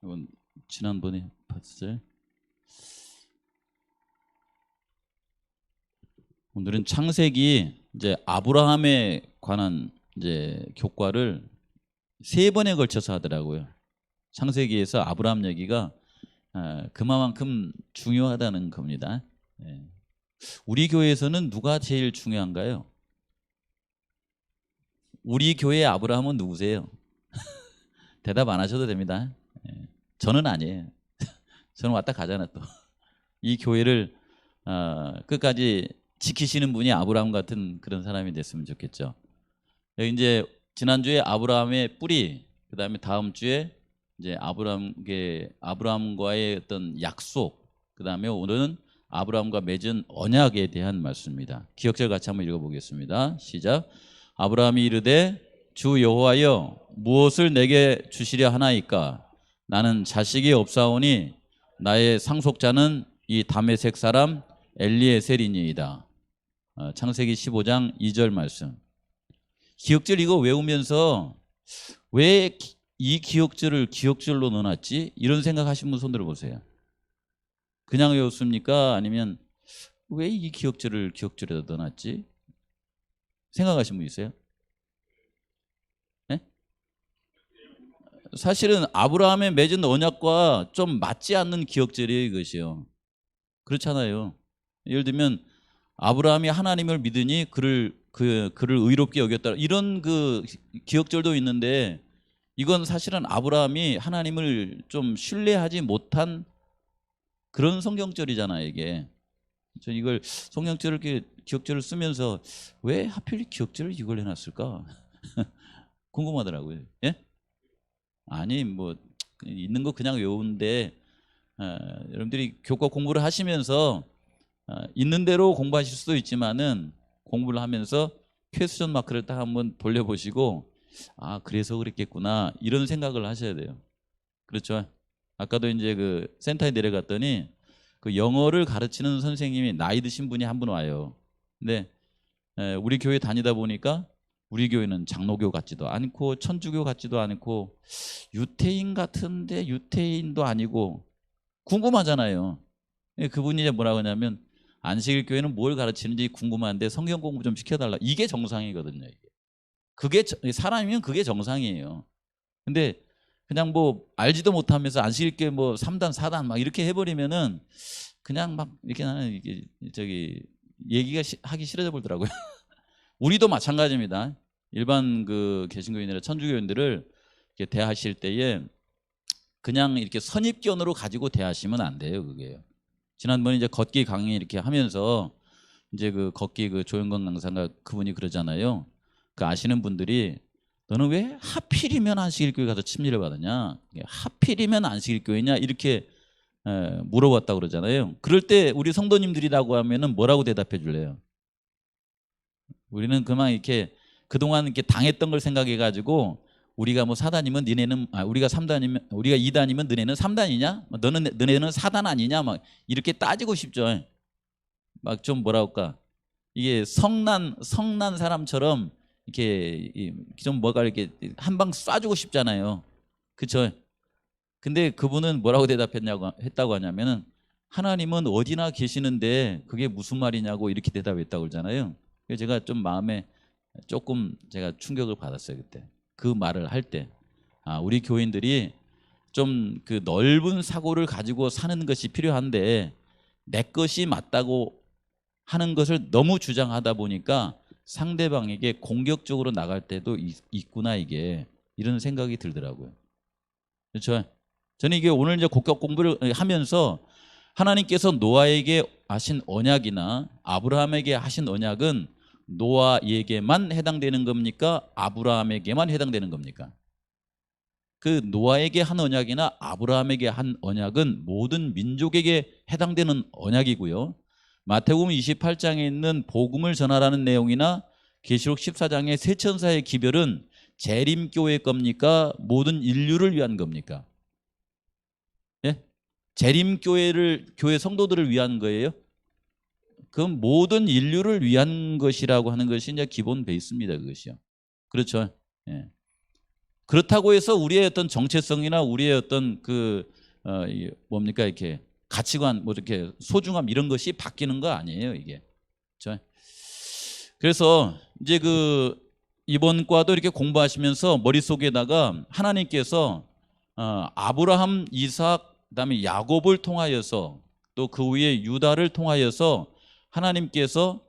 이건 지난번에 봤어요. 오늘은 창세기 이제 아브라함에 관한 이제 교과를 3번에 걸쳐서 하더라고요. 창세기에서 아브라함 얘기가 그만큼 중요하다는 겁니다. 우리 교회에서는 누가 제일 중요한가요? 우리 교회의 아브라함은 누구세요? 대답 안 하셔도 됩니다. 저는 아니에요. 저는 왔다 가잖아 또. 이 교회를 끝까지 지키시는 분이 아브라함 같은 그런 사람이 됐으면 좋겠죠. 여기 이제 지난주에 아브라함의 뿌리, 그다음에 다음 주에 이제 아브라함과의 어떤 약속, 그다음에 오늘은 아브라함과 맺은 언약에 대한 말씀입니다. 기억절 같이 한번 읽어보겠습니다. 시작. 아브라함이 이르되 주 여호와여 무엇을 내게 주시려 하나이까? 나는 자식이 없사오니 나의 상속자는 이 다메섹 사람 엘리에셀이니이다. 창세기 15장 2절 말씀. 기억절 이거 외우면서 왜 이 기억절을 기억절로 넣어놨지? 이런 생각하신 분 손 들어보세요. 그냥 외웠습니까? 아니면 왜 이 기억절을 기억절에다 넣어놨지? 생각하신 분 있어요? 네? 사실은 아브라함의 맺은 언약과 좀 맞지 않는 기억절이에요, 이것이요. 그렇잖아요. 예를 들면 아브라함이 하나님을 믿으니 그를 의롭게 여겼다, 이런 그 기억절도 있는데, 이건 사실은 아브라함이 하나님을 좀 신뢰하지 못한 그런 성경절이잖아요, 이게. 저 이걸 성경절을 이렇게 기억절을 쓰면서 왜 하필 기억절을 이걸 해놨을까 궁금하더라고요. 예? 아니 뭐 있는 거 그냥 외우는데, 여러분들이 교과 공부를 하시면서 있는 대로 공부하실 수도 있지만은 공부를 하면서 퀘스천 마크를 딱 한번 돌려보시고, 아 그래서 그랬겠구나, 이런 생각을 하셔야 돼요. 그렇죠? 아까도 이제 그 센터에 내려갔더니 그 영어를 가르치는 선생님이 나이 드신 분이 한 분 와요. 근데 우리 교회 다니다 보니까 우리 교회는 장로교 같지도 않고 천주교 같지도 않고 유태인 같은데 유태인도 아니고 궁금하잖아요. 그분이 이제 뭐라고 하냐면 안식일 교회는 뭘 가르치는지 궁금한데 성경 공부 좀 시켜달라. 이게 정상이거든요. 그게 사람이면 그게 정상이에요. 근데 그냥 뭐 알지도 못하면서 안식일교회 뭐 3단 4단 막 이렇게 해버리면은 그냥 막 이렇게 나는 이게 저기 얘기가 하기 싫어져 버리더라고요. 우리도 마찬가지입니다. 일반 그 개신교인이나 천주교인들을 이렇게 대하실 때에 그냥 이렇게 선입견으로 가지고 대하시면 안 돼요. 그게요. 지난번에 이제 걷기 강의 이렇게 하면서 이제 그 걷기 그 조영건 강사가 그분이 그러잖아요. 그 아시는 분들이 너는 왜 하필이면 안식일교회 가서 침례를 받았냐? 하필이면 안식일교회냐? 이렇게 물어봤다고 그러잖아요. 그럴 때 우리 성도님들이라고 하면은 뭐라고 대답해 줄래요? 우리는 그만 이렇게 그동안 이렇게 당했던 걸 생각해 가지고 우리가 뭐 4단이면 너네는 우리가 3단이면 우리가 2단이면 너네는 3단이냐? 너네는 4단 아니냐? 막 이렇게 따지고 싶죠. 막 좀 뭐라 할까? 이게 성난 사람처럼 이렇게 좀 뭐가 이렇게 한 방 쏴주고 싶잖아요. 그렇죠? 근데 그분은 뭐라고 했다고 하냐면은 하나님은 어디나 계시는데 그게 무슨 말이냐고 이렇게 대답했다고 그러잖아요. 그래서 제가 좀 마음에 조금 제가 충격을 받았어요, 그때. 그 말을 할 때. 우리 교인들이 좀 그 넓은 사고를 가지고 사는 것이 필요한데 내 것이 맞다고 하는 것을 너무 주장하다 보니까 상대방에게 공격적으로 나갈 때도 있구나, 이게. 이런 생각이 들더라고요. 그렇죠? 저는 이게 오늘 이제 곡격 공부를 하면서 하나님께서 노아에게 하신 언약이나 아브라함에게 하신 언약은 노아에게만 해당되는 겁니까? 아브라함에게만 해당되는 겁니까? 그 노아에게 한 언약이나 아브라함에게 한 언약은 모든 민족에게 해당되는 언약이고요. 마태복음 28장에 있는 복음을 전하라는 내용이나 계시록 14장의 세 천사의 기별은 재림교회 겁니까? 모든 인류를 위한 겁니까? 예? 교회 성도들을 위한 거예요? 그건 모든 인류를 위한 것이라고 하는 것이 이제 기본 베이스입니다, 그것이요. 그렇죠. 예. 그렇다고 해서 우리의 어떤 정체성이나 우리의 어떤 뭡니까 이렇게 가치관 뭐 이렇게 소중함 이런 것이 바뀌는 거 아니에요 이게. 그렇죠? 그래서 이제 이번 과도 이렇게 공부하시면서 머릿속에다가 하나님께서 아브라함, 이삭, 그다음에 야곱을 통하여서 또 그 후에 유다를 통하여서 하나님께서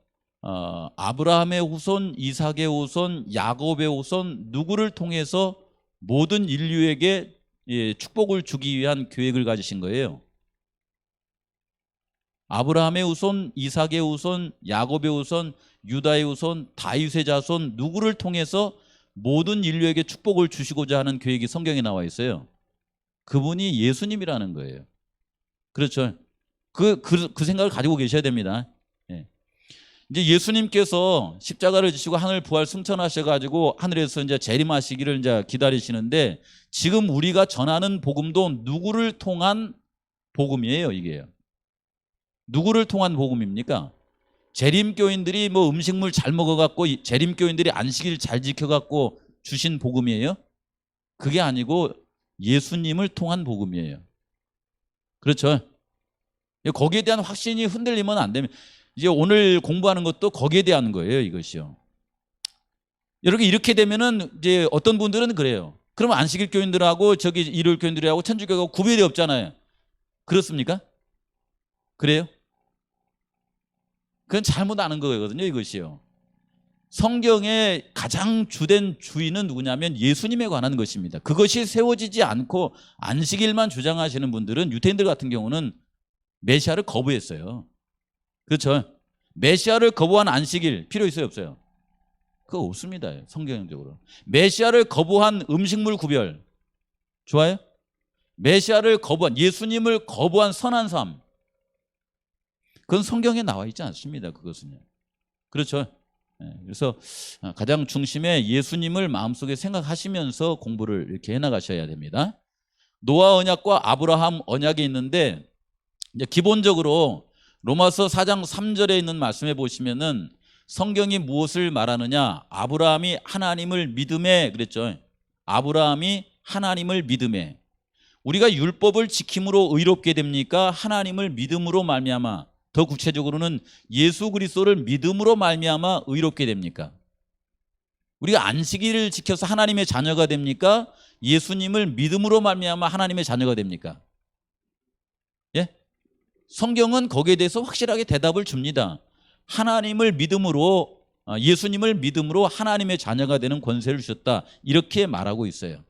아브라함의 후손, 이삭의 후손, 야곱의 후손 누구를 통해서 모든 인류에게 축복을 주기 위한 계획을 가지신 거예요. 아브라함의 후손, 이삭의 후손, 야곱의 후손, 유다의 후손, 다윗의 자손 누구를 통해서 모든 인류에게 축복을 주시고자 하는 계획이 성경에 나와 있어요. 그분이 예수님이라는 거예요. 그렇죠. 그 생각을 가지고 계셔야 됩니다. 예. 이제 예수님께서 십자가를 지시고 하늘 부활 승천하셔가지고 하늘에서 이제 재림하시기를 이제 기다리시는데 지금 우리가 전하는 복음도 누구를 통한 복음이에요, 이게요. 누구를 통한 복음입니까? 재림교인들이 뭐 음식물 잘 먹어갖고 재림교인들이 안식일 잘 지켜갖고 주신 복음이에요? 그게 아니고 예수님을 통한 복음이에요. 그렇죠? 거기에 대한 확신이 흔들리면 안 됩니다. 이제 오늘 공부하는 것도 거기에 대한 거예요, 이것이요. 이렇게 되면은 이제 어떤 분들은 그래요. 그러면 안식일 교인들하고 저기 일요일 교인들하고 천주교하고 구별이 없잖아요. 그렇습니까? 그래요? 그건 잘못 아는 거거든요, 이것이요. 성경의 가장 주된 주인은 누구냐면 예수님에 관한 것입니다. 그것이 세워지지 않고 안식일만 주장하시는 분들은 유대인들 같은 경우는 메시아를 거부했어요. 그렇죠? 메시아를 거부한 안식일 필요 있어요, 없어요? 그거 없습니다, 성경적으로. 메시아를 거부한 음식물 구별 좋아요? 메시아를 거부한, 예수님을 거부한 선한 삶, 그건 성경에 나와 있지 않습니다. 그것은요. 그렇죠? 그래서 가장 중심에 예수님을 마음속에 생각하시면서 공부를 이렇게 해나가셔야 됩니다. 노아 언약과 아브라함 언약이 있는데 이제 기본적으로 로마서 4장 3절에 있는 말씀에 보시면은 성경이 무엇을 말하느냐? 아브라함이 하나님을 믿음에 그랬죠. 아브라함이 하나님을 믿음에. 우리가 율법을 지킴으로 의롭게 됩니까? 하나님을 믿음으로 말미암아. 더 구체적으로는 예수 그리스도를 믿음으로 말미암아 의롭게 됩니까? 우리가 안식일을 지켜서 하나님의 자녀가 됩니까? 예수님을 믿음으로 말미암아 하나님의 자녀가 됩니까? 예? 성경은 거기에 대해서 확실하게 대답을 줍니다. 하나님을 믿음으로, 예수님을 믿음으로 하나님의 자녀가 되는 권세를 주셨다, 이렇게 말하고 있어요.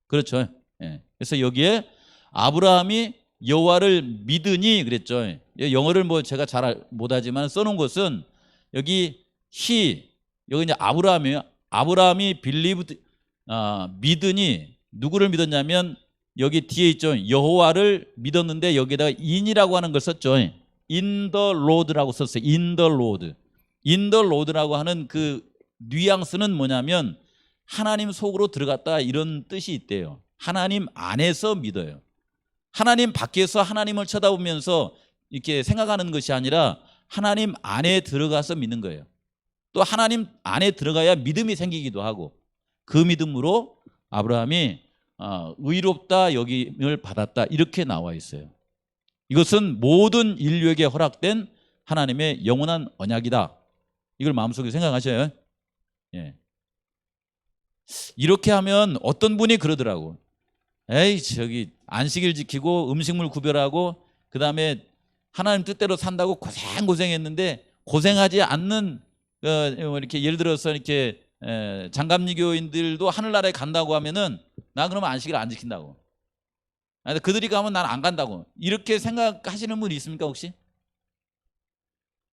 그렇죠? 예. 그래서 여기에 아브라함이 여호와를 믿으니 그랬죠. 영어를 뭐 제가 잘 못하지만 써놓은 것은 여기 여기 이제 아브라함이에요. 아브라함이 믿으니 누구를 믿었냐면 여기 뒤에 있죠. 여호와를 믿었는데 여기다가 in이라고 하는 걸 썼죠. in the Lord라고 썼어요. in the Lord. in the Lord라고 하는 그 뉘앙스는 뭐냐면 하나님 속으로 들어갔다, 이런 뜻이 있대요. 하나님 안에서 믿어요. 하나님 밖에서 하나님을 쳐다보면서 이렇게 생각하는 것이 아니라 하나님 안에 들어가서 믿는 거예요. 또 하나님 안에 들어가야 믿음이 생기기도 하고, 그 믿음으로 아브라함이 의롭다 여김을 받았다, 이렇게 나와 있어요. 이것은 모든 인류에게 허락된 하나님의 영원한 언약이다. 이걸 마음속에 생각하셔요. 예. 이렇게 하면 어떤 분이 그러더라고. 에이, 저기 안식일 지키고 음식물 구별하고 그다음에 하나님 뜻대로 산다고 고생했는데 고생하지 않는 이렇게 예를 들어서 이렇게 장감리교인들도 하늘나라에 간다고 하면은 나 그러면 안식일 안 지킨다고. 그들이 가면 난 안 간다고. 이렇게 생각하시는 분이 있습니까 혹시?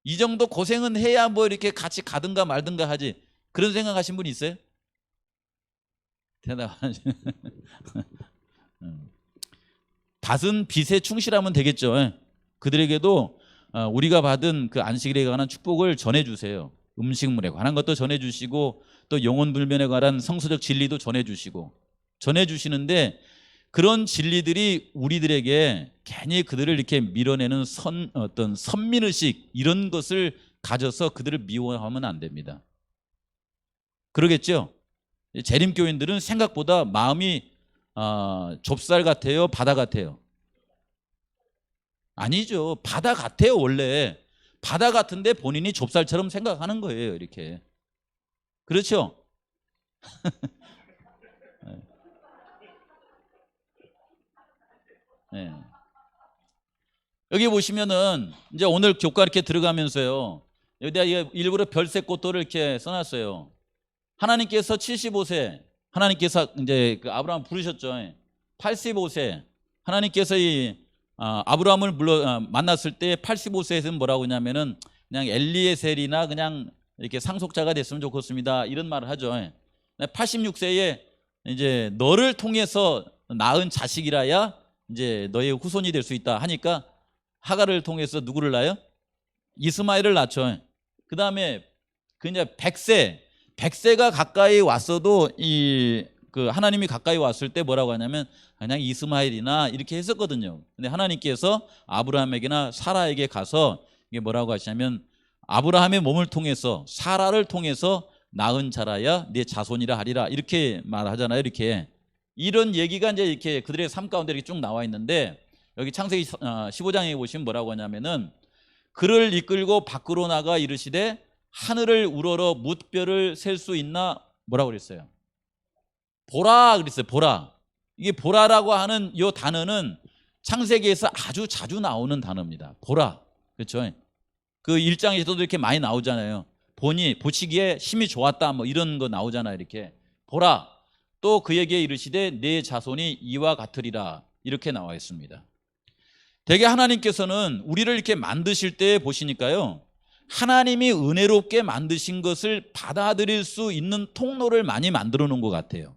이 정도 고생은 해야 뭐 이렇게 같이 가든가 말든가 하지. 그런 생각하신 분이 있어요? 대답하지. 닷은 빚에 충실하면 되겠죠. 그들에게도 우리가 받은 그 안식일에 관한 축복을 전해주세요. 음식물에 관한 것도 전해주시고 또 영혼불면에 관한 성서적 진리도 전해주시는데 그런 진리들이 우리들에게 괜히 그들을 이렇게 밀어내는 어떤 선민의식, 이런 것을 가져서 그들을 미워하면 안 됩니다. 그러겠죠? 재림교인들은 생각보다 마음이 좁쌀 같아요, 바다 같아요? 아니죠. 바다 같아요. 원래 바다 같은데 본인이 좁쌀처럼 생각하는 거예요. 이렇게. 그렇죠? 네. 여기 보시면은 이제 오늘 교과 이렇게 들어가면서요, 여기다 일부러 별색 꽃도를 이렇게 써놨어요. 하나님께서 75세, 하나님께서 이제 그 아브라함 부르셨죠. 85세, 하나님께서 이 아브라함을 만났을 때 85세에서는 뭐라고 하냐면은 그냥 엘리에셀이나 그냥 이렇게 상속자가 됐으면 좋겠습니다, 이런 말을 하죠. 86세에 이제 너를 통해서 낳은 자식이라야 이제 너의 후손이 될 수 있다 하니까 하갈을 통해서 누구를 낳아요? 이스마엘을 낳죠. 그 다음에 그 이제 100세가 가까이 왔어도 그 하나님이 가까이 왔을 때 뭐라고 하냐면 그냥 이스마엘이나 이렇게 했었거든요. 근데 하나님께서 아브라함에게나 사라에게 가서 이게 뭐라고 하시냐면 아브라함의 몸을 통해서 사라를 통해서 낳은 자라야 네 자손이라 하리라, 이렇게 말하잖아요. 이렇게 이런 얘기가 이제 이렇게 그들의 삶 가운데 이렇게 쭉 나와 있는데, 여기 창세기 15장에 보시면 뭐라고 하냐면은 그를 이끌고 밖으로 나가 이르시되 하늘을 우러러 뭇별을 셀 수 있나, 뭐라고 그랬어요? 보라 그랬어요. 보라. 이게 보라라고 하는 이 단어는 창세기에서 아주 자주 나오는 단어입니다. 보라. 그렇죠? 그 1장에서도 이렇게 많이 나오잖아요. 보시기에 힘이 좋았다, 뭐 이런 거 나오잖아요. 이렇게 보라. 또 그에게 이르시되 내 자손이 이와 같으리라, 이렇게 나와 있습니다. 되게 하나님께서는 우리를 이렇게 만드실 때 보시니까요, 하나님이 은혜롭게 만드신 것을 받아들일 수 있는 통로를 많이 만들어 놓은 것 같아요.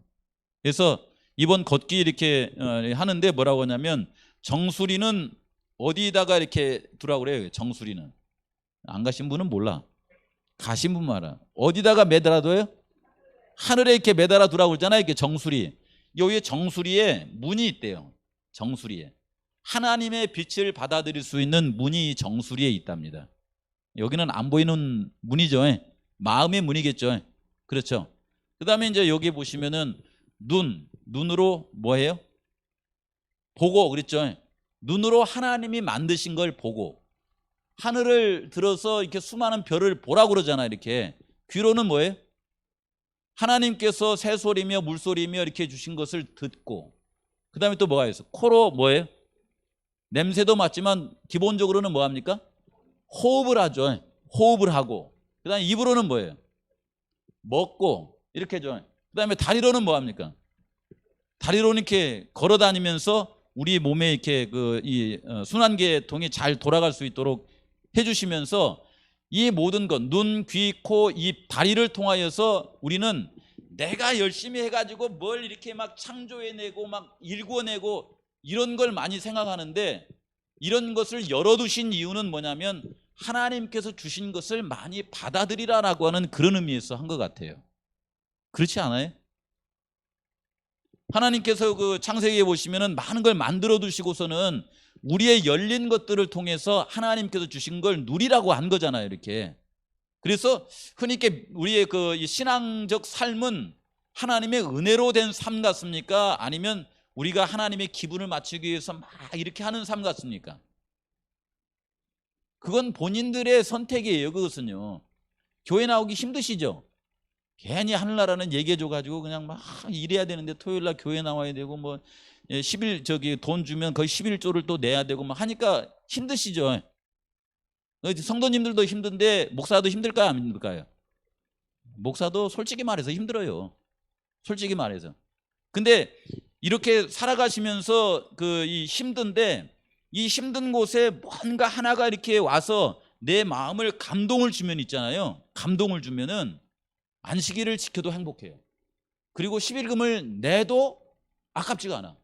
그래서 이번 걷기 이렇게 하는데 뭐라고 하냐면 정수리는 어디다가 이렇게 두라고 그래요. 정수리는 안 가신 분은 몰라, 가신 분만 알아. 어디다가 매달아둬요? 하늘에 이렇게 매달아 두라고 그러잖아요. 이렇게 정수리. 여기 정수리에 문이 있대요. 정수리에 하나님의 빛을 받아들일 수 있는 문이 정수리에 있답니다. 여기는 안 보이는 문이죠. 마음의 문이겠죠. 그렇죠. 그 다음에 이제 여기 보시면은 눈으로 뭐예요? 보고, 그랬죠. 눈으로 하나님이 만드신 걸 보고, 하늘을 들어서 이렇게 수많은 별을 보라고 그러잖아요. 이렇게. 귀로는 뭐예요? 하나님께서 새소리며 물소리며 이렇게 주신 것을 듣고, 그 다음에 또 뭐가 있어? 코로 뭐예요? 냄새도 맡지만 기본적으로는 뭐 합니까? 호흡을 하죠. 호흡을 하고, 그 다음에 입으로는 뭐예요? 먹고, 이렇게 하죠. 그 다음에 다리로는 뭐 합니까? 다리로는 이렇게 걸어 다니면서 우리 몸에 이렇게 순환계통이 잘 돌아갈 수 있도록 해주시면서 이 모든 것, 눈, 귀, 코, 입, 다리를 통하여서 우리는 내가 열심히 해가지고 뭘 이렇게 막 창조해내고 막 일궈내고 이런 걸 많이 생각하는데, 이런 것을 열어두신 이유는 뭐냐면 하나님께서 주신 것을 많이 받아들이라라고 하는 그런 의미에서 한 것 같아요. 그렇지 않아요? 하나님께서 그 창세기에 보시면은 많은 걸 만들어 두시고서는 우리의 열린 것들을 통해서 하나님께서 주신 걸 누리라고 한 거잖아요. 이렇게. 그래서 흔히 이렇게 우리의 그 신앙적 삶은 하나님의 은혜로 된 삶 같습니까? 아니면 우리가 하나님의 기분을 맞추기 위해서 막 이렇게 하는 삶 같습니까? 그건 본인들의 선택이에요. 그것은요. 교회 나오기 힘드시죠? 괜히 하늘나라는 얘기해줘가지고 그냥 막 일해야 되는데 토요일날 교회 나와야 되고 뭐 10일 돈 주면 거의 11조를 또 내야 되고 막 하니까 힘드시죠? 성도님들도 힘든데 목사도 힘들까요? 안 힘들까요? 목사도 솔직히 말해서 힘들어요. 솔직히 말해서. 근데 이렇게 살아가시면서 이 힘든데, 이 힘든 곳에 뭔가 하나가 이렇게 와서 내 마음을 감동을 주면 있잖아요. 감동을 주면은 안식일을 지켜도 행복해요. 그리고 11금을 내도 아깝지가 않아.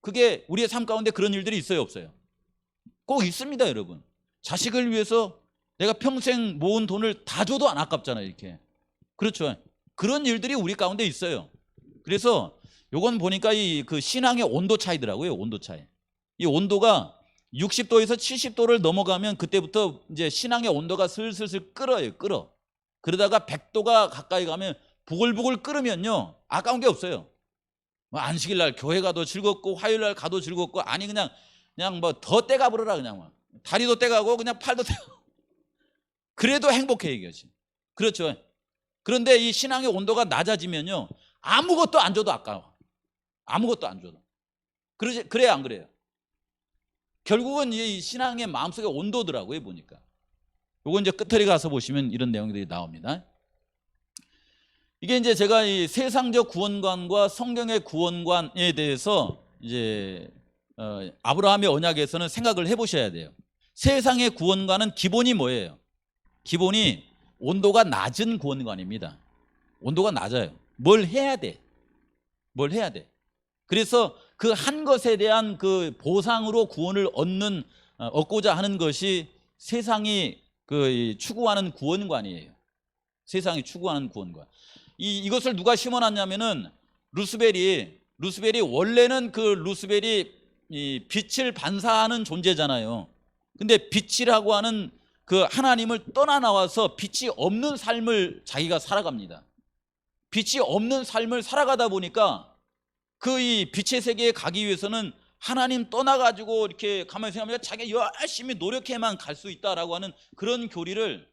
그게 우리의 삶 가운데 그런 일들이 있어요, 없어요? 꼭 있습니다, 여러분. 자식을 위해서 내가 평생 모은 돈을 다 줘도 안 아깝잖아요, 이렇게. 그렇죠. 그런 일들이 우리 가운데 있어요. 그래서 요건 보니까 그 신앙의 온도 차이더라고요, 온도 차이. 이 온도가 60도에서 70도를 넘어가면 그때부터 이제 신앙의 온도가 슬슬 끓어요, 끓어. 그러다가 100도가 가까이 가면 부글부글 끓으면요, 아까운 게 없어요. 뭐 안식일 날 교회 가도 즐겁고 화요일 날 가도 즐겁고, 아니 그냥 뭐 더 떼가 버려라, 그냥 막 다리도 떼가고 그냥 팔도 떼가고 그래도 행복해 이거지. 그렇죠. 그런데 이 신앙의 온도가 낮아지면요, 아무것도 안 줘도 아까워. 아무것도 안 줘도. 그래야 안 그래요? 결국은 이 신앙의 마음속의 온도더라고요, 보니까. 요거 이제 끝에 가서 보시면 이런 내용들이 나옵니다. 이게 이제 제가 이 세상적 구원관과 성경의 구원관에 대해서 이제 아브라함의 언약에서는 생각을 해보셔야 돼요. 세상의 구원관은 기본이 뭐예요? 기본이 온도가 낮은 구원관입니다. 온도가 낮아요. 뭘 해야 돼? 뭘 해야 돼? 그래서 그 한 것에 대한 그 보상으로 구원을 얻고자 하는 것이 세상이 추구하는 구원관이에요. 세상이 추구하는 구원관. 이것을 누가 심어놨냐면은 루스벨이 원래는 루스벨이 이 빛을 반사하는 존재잖아요. 근데 빛이라고 하는 그 하나님을 떠나 나와서 빛이 없는 삶을 자기가 살아갑니다. 빛이 없는 삶을 살아가다 보니까 이 빛의 세계에 가기 위해서는 하나님 떠나가지고 이렇게 가만히 생각하면 자기가 열심히 노력해만 갈 수 있다라고 하는 그런 교리를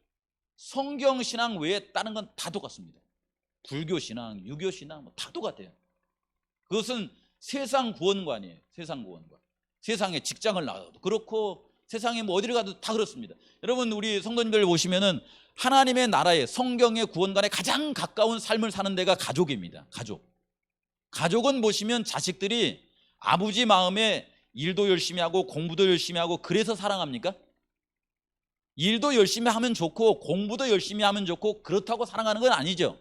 성경 신앙 외에 다른 건 다 똑같습니다. 불교 신앙, 유교 신앙 뭐 다 똑같아요. 그것은 세상 구원관이에요. 세상 구원관. 세상에 직장을 나가도 그렇고 세상에 뭐 어디를 가도 다 그렇습니다. 여러분, 우리 성도님들 보시면은 하나님의 나라에, 성경의 구원관에 가장 가까운 삶을 사는 데가 가족입니다. 가족은 보시면 자식들이 아버지 마음에 일도 열심히 하고 공부도 열심히 하고 그래서 사랑합니까? 일도 열심히 하면 좋고 공부도 열심히 하면 좋고 그렇다고 사랑하는 건 아니죠.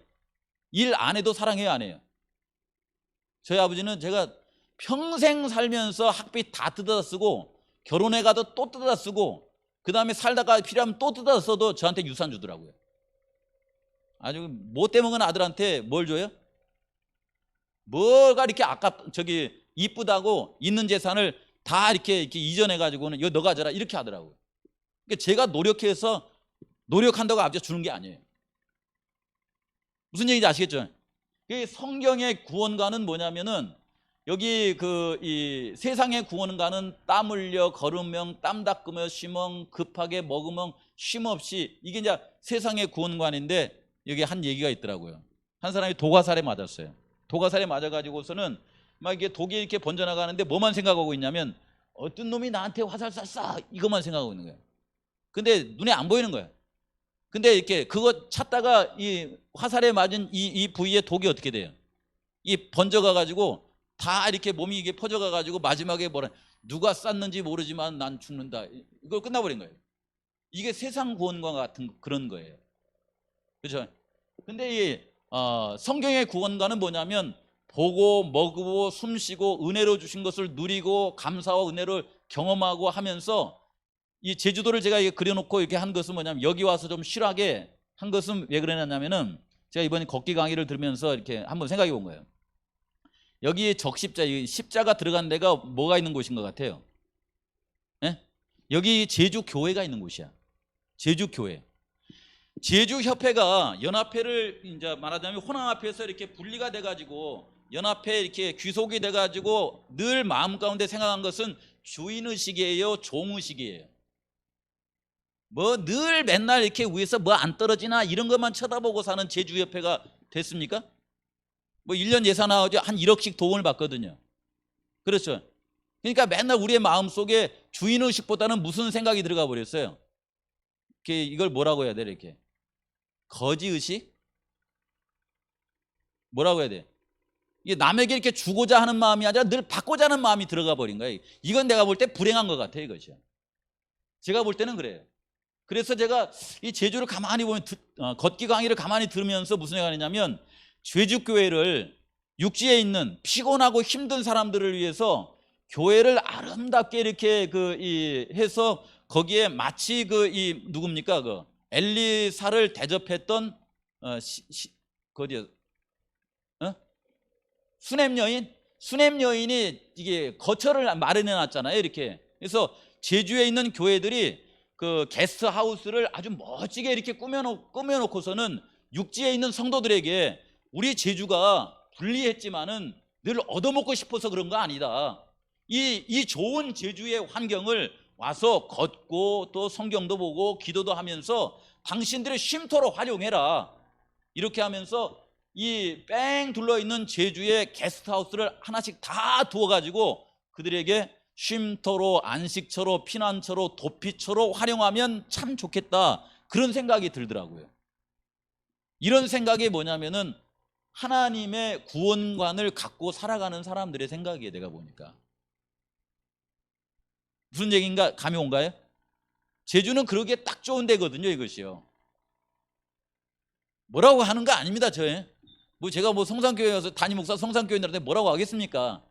일 안 해도 사랑해요, 안 해요? 저희 아버지는 제가 평생 살면서 학비 다 뜯어다 쓰고 결혼해 가도 또 뜯어다 쓰고 그 다음에 살다가 필요하면 또 뜯어다 써도 저한테 유산 주더라고요. 아주 못 떼먹은 아들한테 뭘 줘요? 뭐가 이렇게 이쁘다고 있는 재산을 다 이렇게 이전해 가지고는 이거 너 가져라 이렇게 하더라고요. 그러니까 제가 노력해서 노력한다고 아버지가 주는 게 아니에요. 무슨 얘기인지 아시겠죠? 성경의 구원관은 뭐냐면은 여기 이 세상의 구원관은 땀 흘려 걸으면 땀 닦으며 쉬멍 급하게 먹으면 쉼 없이, 이게 이제 세상의 구원관인데 여기 한 얘기가 있더라고요. 한 사람이 도가살에 맞았어요. 도가살에 맞아가지고서는 막 이게 독이 이렇게 번져나가는데 뭐만 생각하고 있냐면 어떤 놈이 나한테 화살 쐈어 이것만 생각하고 있는 거예요. 근데 눈에 안 보이는 거예요. 근데 이렇게 그거 찾다가 이 화살에 맞은 이 부위에 독이 어떻게 돼요? 이 번져가가지고 다 이렇게 몸이 이게 퍼져가가지고 마지막에 누가 쐈는지 모르지만 난 죽는다. 이거 끝나버린 거예요. 이게 세상 구원과 같은 그런 거예요. 그렇죠? 근데 성경의 구원과는 뭐냐면 보고 먹고 숨쉬고 은혜로 주신 것을 누리고 감사와 은혜를 경험하고 하면서 이 제주도를 제가 그려놓고 이렇게 한 것은 뭐냐면 여기 와서 좀 실하게 한 것은 왜 그러냐면은 제가 이번에 걷기 강의를 들으면서 이렇게 한번 생각해 본 거예요. 여기 십자가 들어간 데가 뭐가 있는 곳인 것 같아요? 예? 여기 제주 교회가 있는 곳이야. 제주 교회. 제주 협회가 연합회를 이제 말하자면 혼합해서 이렇게 분리가 돼가지고 연합회 이렇게 귀속이 돼가지고 늘 마음 가운데 생각한 것은 주인의식이에요, 종의식이에요. 뭐 늘 맨날 이렇게 위에서 뭐 안 떨어지나 이런 것만 쳐다보고 사는 제주협회가 됐습니까? 뭐 1년 예산 나오죠. 한 1억씩 도움을 받거든요. 그렇죠. 그러니까 맨날 우리의 마음속에 주인의식보다는 무슨 생각이 들어가 버렸어요? 이걸 뭐라고 해야 돼? 이렇게 거지의식? 뭐라고 해야 돼? 이게 남에게 이렇게 주고자 하는 마음이 아니라 늘 받고자 하는 마음이 들어가 버린 거예요. 이건 내가 볼 때 불행한 것 같아요. 이것이요. 제가 볼 때는 그래요. 그래서 제가 이 제주를 가만히 보면 걷기 강의를 가만히 들으면서 무슨 생각이 나냐면 제주교회를 육지에 있는 피곤하고 힘든 사람들을 위해서 교회를 아름답게 이렇게 해서 거기에 마치 누굽니까? 엘리사를 대접했던 어디요? 수냄 여인이 이게 거처를 마련해 놨잖아요. 이렇게. 그래서 제주에 있는 교회들이 게스트 하우스를 아주 멋지게 이렇게 꾸며놓고서는 육지에 있는 성도들에게 우리 제주가 불리했지만은 늘 얻어먹고 싶어서 그런 거 아니다. 이 좋은 제주의 환경을 와서 걷고 또 성경도 보고 기도도 하면서 당신들의 쉼터로 활용해라. 이렇게 하면서 이 뺑 둘러있는 제주의 게스트하우스를 하나씩 다 두어가지고 그들에게 쉼터로, 안식처로, 피난처로, 도피처로 활용하면 참 좋겠다. 그런 생각이 들더라고요. 이런 생각이 뭐냐면은 하나님의 구원관을 갖고 살아가는 사람들의 생각이에요. 내가 보니까 무슨 얘기인가 감이 온가요? 제주는 그러기에 딱 좋은 데거든요. 이것이요, 뭐라고 하는 거 아닙니다. 뭐 제가 뭐 성산교회 가서 담임 목사 성산교회인들한테 뭐라고 하겠습니까?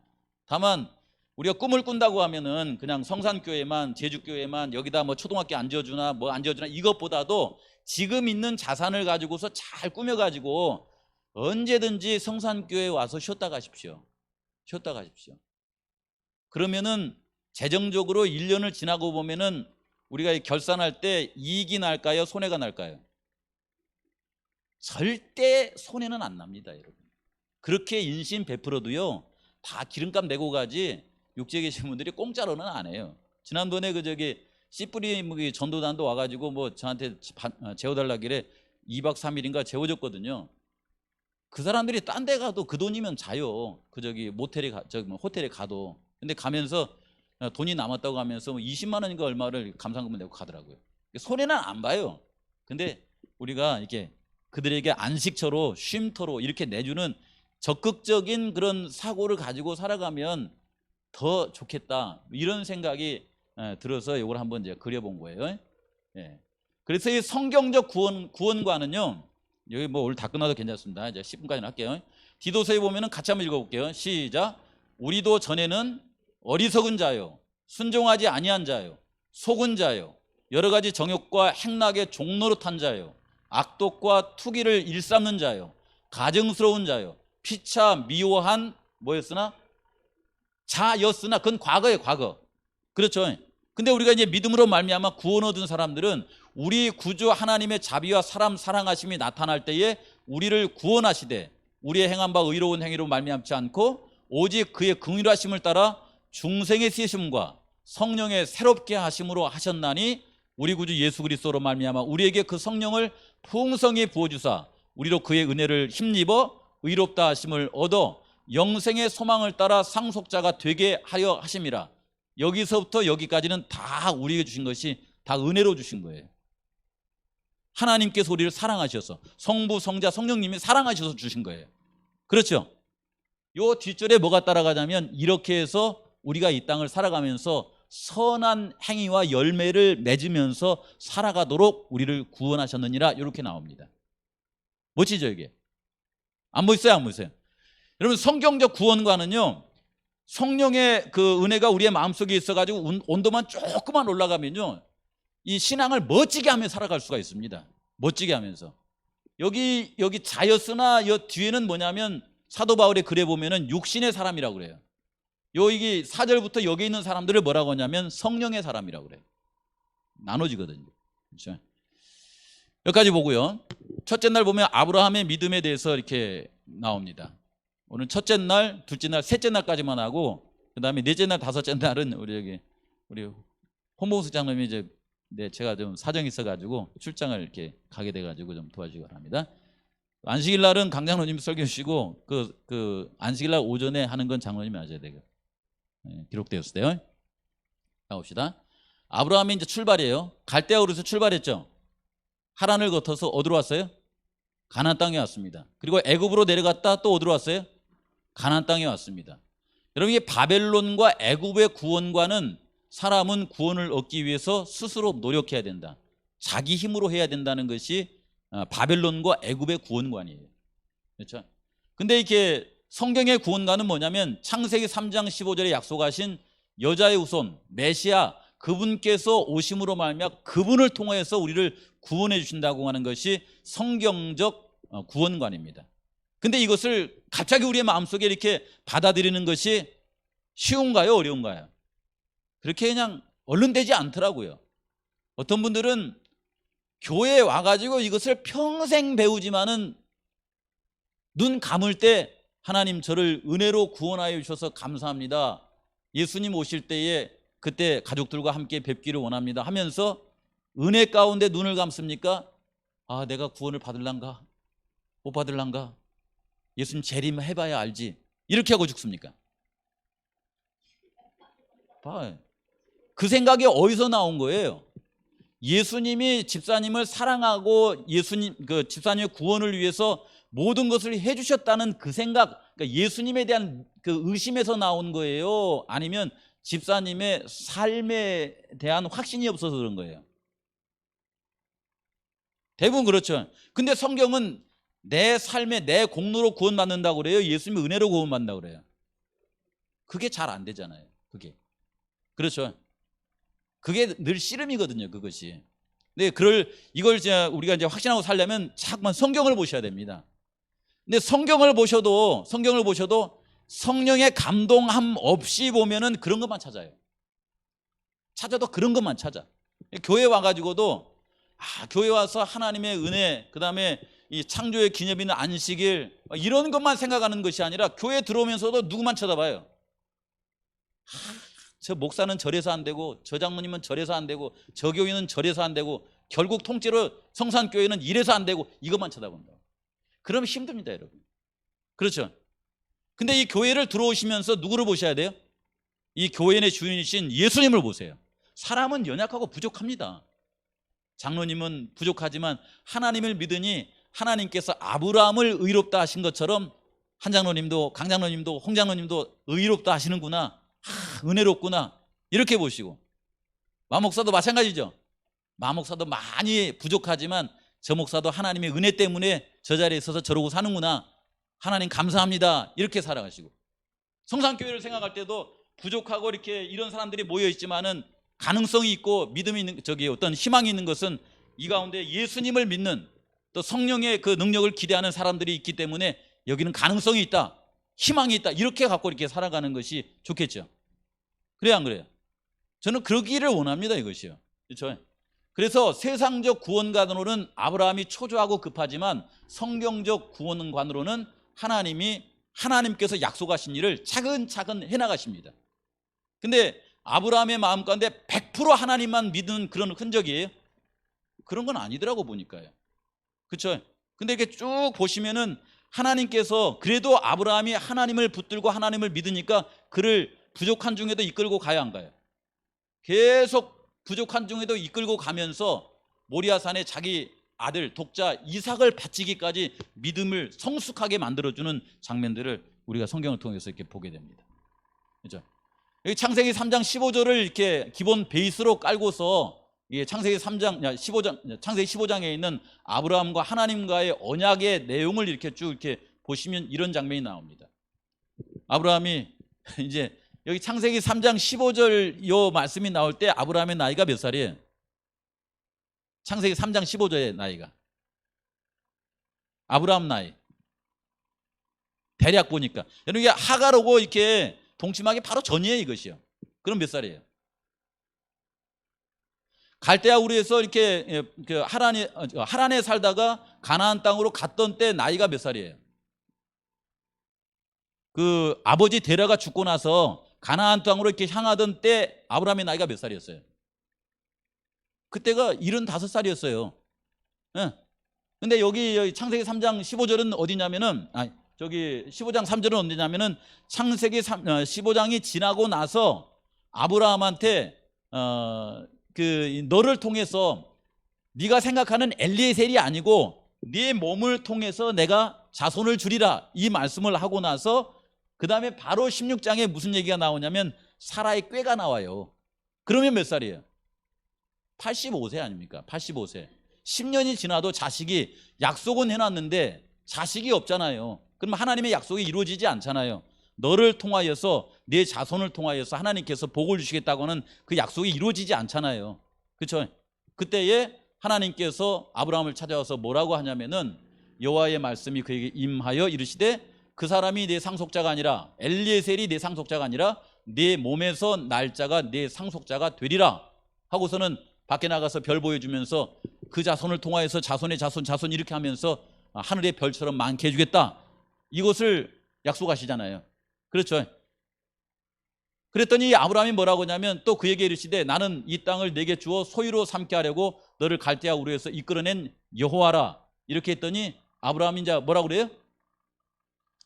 다만 우리가 꿈을 꾼다고 하면은 그냥 성산교회만, 제주교회만 여기다 뭐 초등학교 안 지어주나 뭐 안 지어주나 이것보다도 지금 있는 자산을 가지고서 잘 꾸며가지고 언제든지 성산교회에 와서 쉬었다 가십시오. 쉬었다 가십시오. 그러면은 재정적으로 1년을 지나고 보면은 우리가 결산할 때 이익이 날까요? 손해가 날까요? 절대 손해는 안 납니다, 여러분. 그렇게 인심 베풀어도요, 다 기름값 내고 가지 육지에 계신 분들이 공짜로는 안 해요. 지난번에 씨 뿌리 전도단도 와가지고 뭐 저한테 재워달라길래 2박 3일인가 재워줬거든요. 그 사람들이 딴 데 가도 그 돈이면 자요. 뭐 호텔에 가도. 근데 가면서 돈이 남았다고 하면서 20만 원인가 얼마를 감상금을 내고 가더라고요. 손해는 안 봐요. 근데 우리가 이렇게 그들에게 안식처로, 쉼터로 이렇게 내주는 적극적인 그런 사고를 가지고 살아가면 더 좋겠다, 이런 생각이 들어서 이걸 한번 이제 그려본 거예요. 그래서 이 성경적 구원과는요, 여기 뭐 오늘 다 끝나도 괜찮습니다. 이제 10분까지는 할게요. 디도서에 보면은 같이 한번 읽어볼게요. 시작. 우리도 전에는 어리석은 자요, 순종하지 아니한 자요, 속은 자요, 여러 가지 정욕과 행락의 종노릇한 자요, 악독과 투기를 일삼는 자요, 가증스러운 자요, 피차 미워한 뭐였으나 자였으나, 그건 과거예요, 과거. 그렇죠. 근데 우리가 이제 믿음으로 말미암아 구원 얻은 사람들은 우리 구주 하나님의 자비와 사람 사랑하심이 나타날 때에 우리를 구원하시되 우리의 행한 바 의로운 행위로 말미암지 않고 오직 그의 긍휼하심을 따라 중생의 쓰심과 성령의 새롭게 하심으로 하셨나니, 우리 구주 예수 그리스도로 말미암아 우리에게 그 성령을 풍성히 부어주사 우리로 그의 은혜를 힘입어 의롭다 하심을 얻어 영생의 소망을 따라 상속자가 되게 하려 하심이라. 여기서부터 여기까지는 다 우리에게 주신 것이 다 은혜로 주신 거예요. 하나님께서 우리를 사랑하셔서, 성부, 성자, 성령님이 사랑하셔서 주신 거예요. 그렇죠? 요 뒷절에 뭐가 따라가자면, 이렇게 해서 우리가 이 땅을 살아가면서 선한 행위와 열매를 맺으면서 살아가도록 우리를 구원하셨느니라, 이렇게 나옵니다. 멋지죠 이게? 안 멋있어요, 안 멋있어요? 여러분, 성경적 구원과는요, 성령의 그 은혜가 우리의 마음속에 있어가지고 온도만 조금만 올라가면요, 이 신앙을 멋지게 하며 살아갈 수가 있습니다. 멋지게 하면서. 여기 자였으나 여 뒤에는 뭐냐면, 사도 바울의 글에 보면은 육신의 사람이라고 그래요. 여기 4절부터 여기 있는 사람들을 뭐라고 하냐면 성령의 사람이라고 그래요. 나눠지거든요. 그렇죠? 여기까지 보고요. 첫째 날 보면 아브라함의 믿음에 대해서 이렇게 나옵니다. 오늘 첫째 날, 둘째 날, 셋째 날까지만 하고, 그 다음에 넷째 날, 다섯째 날은 우리 홍봉수 장로님이 제가 좀 사정이 있어가지고 출장을 이렇게 가게 돼가지고 좀 도와주시기 바랍니다. 안식일 날은 강 장로님 설교 주시고, 그 안식일 날 오전에 하는 건 장로님이 하셔야 되고, 기록되었을 때요. 가봅시다. 아브라함이 이제 출발이에요. 갈대아우르에서 출발했죠. 하란을 거쳐서 어디로 왔어요? 가나안 땅에 왔습니다. 그리고 애굽으로 내려갔다 또 어디로 왔어요? 가나안 땅에 왔습니다. 여러분, 이게 바벨론과 애굽의 구원과는, 사람은 구원을 얻기 위해서 스스로 노력해야 된다, 자기 힘으로 해야 된다는 것이 바벨론과 애굽의 구원관이에요. 그렇죠? 근데 이렇게 성경의 구원관은 뭐냐면, 창세기 3장 15절에 약속하신 여자의 후손 메시아, 그분께서 오심으로 말미암아 그분을 통해서 우리를 구원해 주신다고 하는 것이 성경적 구원관입니다. 근데 이것을 갑자기 우리의 마음속에 이렇게 받아들이는 것이 쉬운가요, 어려운가요? 그렇게 그냥 얼른 되지 않더라고요. 어떤 분들은 교회에 와가지고 이것을 평생 배우지만은 눈 감을 때 하나님 저를 은혜로 구원하여 주셔서 감사합니다. 예수님 오실 때에 그때 가족들과 함께 뵙기를 원합니다 하면서 은혜 가운데 눈을 감습니까? 아, 내가 구원을 받을란가? 못 받을란가? 예수님 재림해봐야 알지. 이렇게 하고 죽습니까? 봐요. 그 생각이 어디서 나온 거예요? 예수님이 집사님을 사랑하고 예수님 그 집사님의 구원을 위해서 모든 것을 해주셨다는 그 생각, 그러니까 예수님에 대한 그 의심에서 나온 거예요? 아니면 집사님의 삶에 대한 확신이 없어서 그런 거예요? 대부분 그렇죠. 근데 성경은 내 삶에 내 공로로 구원받는다고 그래요? 예수님의 은혜로 구원받는다고 그래요? 그게 잘 안 되잖아요. 그게. 그렇죠. 그게 늘 씨름이거든요, 그것이. 네, 이걸 우리가 이제 확신하고 살려면 자꾸만 성경을 보셔야 됩니다. 근데 성경을 보셔도 성령의 감동함 없이 보면은 그런 것만 찾아요. 찾아도 그런 것만 찾아. 교회 와가지고도 교회 와서 하나님의 은혜, 그 다음에 이 창조의 기념일인 안식일 이런 것만 생각하는 것이 아니라 교회 들어오면서도 누구만 쳐다봐요? 저 목사는 저래서 안 되고 저 장로님은 저래서 안 되고 저 교회는 저래서 안 되고 결국 통째로 성산교회는 이래서 안 되고 이것만 쳐다본다. 그러면 힘듭니다, 여러분. 그렇죠. 근데 이 교회를 들어오시면서 누구를 보셔야 돼요? 이 교회의 주인이신 예수님을 보세요. 사람은 연약하고 부족합니다. 장로님은 부족하지만 하나님을 믿으니 하나님께서 아브라함을 의롭다 하신 것처럼 한 장로님도 강 장로님도 홍 장로님도 의롭다 하시는구나, 은혜롭구나 이렇게 보시고, 마 목사도 마찬가지죠. 마 목사도 많이 부족하지만 저 목사도 하나님의 은혜 때문에 저 자리에 있어서 저러고 사는구나, 하나님 감사합니다 이렇게 살아가시고, 성산교회를 생각할 때도 부족하고 이렇게 이런 사람들이 모여 있지만은 가능성이 있고 믿음이 있는 어떤 희망이 있는 것은 이 가운데 예수님을 믿는 또 성령의 그 능력을 기대하는 사람들이 있기 때문에 여기는 가능성이 있다, 희망이 있다 이렇게 갖고 이렇게 살아가는 것이 좋겠죠. 그래요, 안 그래요? 저는 그러기를 원합니다, 이것이요. 그렇죠? 그래서 세상적 구원관으로는 아브라함이 초조하고 급하지만 성경적 구원관으로는 하나님께서 약속하신 일을 차근차근 해나가십니다. 근데 아브라함의 마음 가운데 100% 하나님만 믿는 그런 흔적이에요? 그런 건 아니더라고 보니까요. 그렇죠? 근데 이렇게 쭉 보시면은 하나님께서 그래도 아브라함이 하나님을 붙들고 하나님을 믿으니까 그를 부족한 중에도 이끌고 가야 안 가요? 계속 부족한 중에도 이끌고 가면서 모리아산에 자기 아들 독자 이삭을 바치기까지 믿음을 성숙하게 만들어주는 장면들을 우리가 성경을 통해서 이렇게 보게 됩니다. 그렇죠? 여기 창세기 3장 15절을 이렇게 기본 베이스로 깔고서 창세기 15장에 있는 아브라함과 하나님과의 언약의 내용을 이렇게 쭉 이렇게 보시면 이런 장면이 나옵니다. 아브라함이 이제 여기 창세기 3장 15절 요 말씀이 나올 때 아브라함의 나이가 몇 살이에요? 창세기 3장 15절의 나이가, 아브라함 나이 대략 보니까 여러분 이게 하갈하고 이렇게 동침하기 바로 전이에요, 이것이요. 그럼 몇 살이에요? 갈대아 우르에서 이렇게 하란에 살다가 가나안 땅으로 갔던 때 나이가 몇 살이에요? 그 아버지 데라가 죽고 나서 가나안 땅으로 이렇게 향하던 때 아브라함의 나이가 몇 살이었어요? 그때가 75살이었어요. 예. 근데 여기 창세기 3장 15절은 어디냐면은 15장 3절은 어디냐면은 창세기 15장이 지나고 나서 아브라함한테 너를 통해서 네가 생각하는 엘리에셀이 아니고 네 몸을 통해서 내가 자손을 주리라 이 말씀을 하고 나서 그 다음에 바로 16장에 무슨 얘기가 나오냐면 사라의 꾀가 나와요. 그러면 몇 살이에요? 85세 아닙니까? 85세. 10년이 지나도 자식이 약속은 해놨는데 자식이 없잖아요. 그럼 하나님의 약속이 이루어지지 않잖아요. 너를 통하여서 내 자손을 통하여서 하나님께서 복을 주시겠다고는 그 약속이 이루어지지 않잖아요. 그렇죠? 그때에 하나님께서 아브라함을 찾아와서 뭐라고 하냐면은 여호와의 말씀이 그에게 임하여 이르시되 그 사람이 내 상속자가 아니라 엘리에셀이 내 상속자가 아니라 내 몸에서 날짜가 내 상속자가 되리라 하고서는 밖에 나가서 별 보여주면서 그 자손을 통하여서 자손의 자손 이렇게 하면서 하늘의 별처럼 많게 해주겠다. 이것을 약속하시잖아요. 그렇죠. 그랬더니 아브라함이 뭐라고 하냐면 또 그에게 이르시되 나는 이 땅을 내게 주어 소유로 삼게 하려고 너를 갈대아 우르에서 이끌어낸 여호와라. 이렇게 했더니 아브라함이 이제 뭐라고 그래요?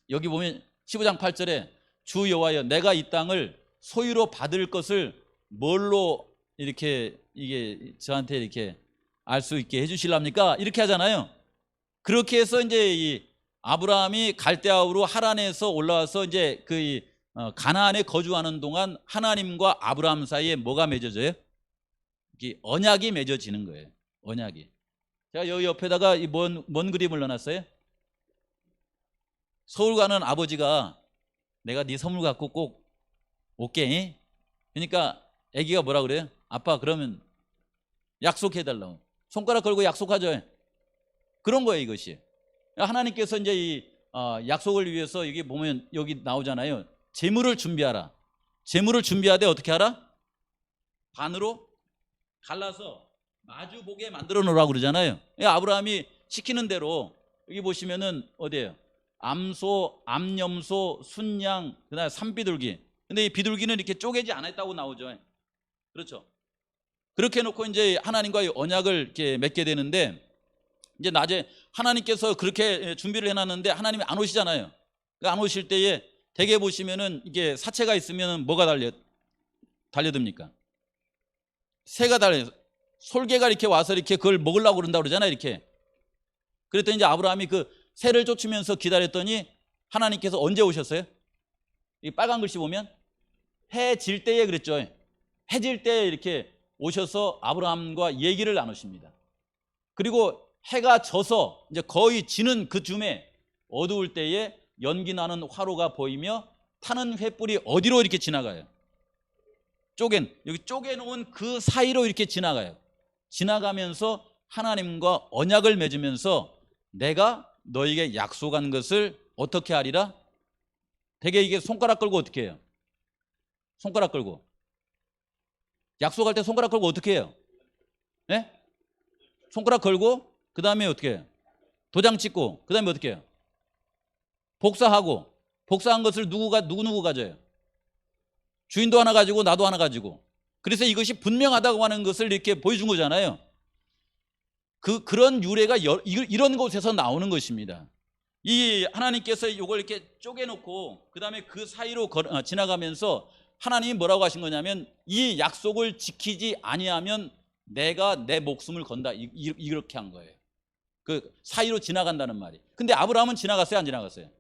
여기 보면 15장 8절에 주 여호와여 내가 이 땅을 소유로 받을 것을 뭘로 이렇게 이게 저한테 이렇게 알 수 있게 해주실랍니까? 이렇게 하잖아요. 그렇게 해서 이제 이 아브라함이 갈대아우로 하란에서 올라와서 이제 그 가나안에 거주하는 동안 하나님과 아브라함 사이에 뭐가 맺어져요? 이게 언약이 맺어지는 거예요. 언약이. 제가 여기 옆에다가 이 뭔 그림을 넣어놨어요? 서울 가는 아버지가 내가 네 선물 갖고 꼭 올게. 그러니까 아기가 뭐라 그래요? 아빠 그러면 약속해달라고. 손가락 걸고 약속하죠. 그런 거예요 이것이. 하나님께서 이제 이 약속을 위해서 여기 보면 여기 나오잖아요. 재물을 준비하라. 재물을 준비하되 어떻게 하라? 반으로 갈라서 마주보게 만들어 놓으라고 그러잖아요. 아브라함이 시키는 대로 여기 보시면은 어디예요? 암소, 암염소, 순양, 그다음에 산비둘기. 근데 이 비둘기는 이렇게 쪼개지 않았다고 나오죠. 그렇죠. 그렇게 해놓고 이제 하나님과의 언약을 이렇게 맺게 되는데 이제 낮에 하나님께서 그렇게 준비를 해놨는데 하나님이 안 오시잖아요. 안 오실 때에 대개 보시면은 이게 사체가 있으면 뭐가 달려듭니까? 새가 솔개가 이렇게 와서 이렇게 그걸 먹으려고 그런다고 그러잖아요. 이렇게. 그랬더니 이제 아브라함이 그 새를 쫓으면서 기다렸더니 하나님께서 언제 오셨어요? 이 빨간 글씨 보면 해 질 때에 그랬죠. 해 질 때에 이렇게 오셔서 아브라함과 얘기를 나누십니다. 그리고 해가 져서 이제 거의 지는 그 즈음에 어두울 때에 연기 나는 화로가 보이며 타는 횃불이 어디로 이렇게 지나가요? 여기 쪼개놓은 그 사이로 이렇게 지나가요. 지나가면서 하나님과 언약을 맺으면서 내가 너에게 약속한 것을 어떻게 하리라? 되게 이게 손가락 걸고 어떻게 해요? 손가락 걸고 약속할 때 손가락 걸고 어떻게 해요? 네? 손가락 걸고 그 다음에 어떻게 해요? 도장 찍고 그 다음에 어떻게 해요? 복사하고 복사한 것을 누구 가져요? 주인도 하나 가지고 나도 하나 가지고. 그래서 이것이 분명하다고 하는 것을 이렇게 보여준 거잖아요. 그런 유래가 이런 곳에서 나오는 것입니다. 이 하나님께서 이걸 이렇게 쪼개놓고 그 다음에 그 사이로 지나가면서 하나님이 뭐라고 하신 거냐면 이 약속을 지키지 아니하면 내가 내 목숨을 건다. 이렇게 한 거예요. 그 사이로 지나간다는 말이. 근데 아브라함은 지나갔어요? 안 지나갔어요?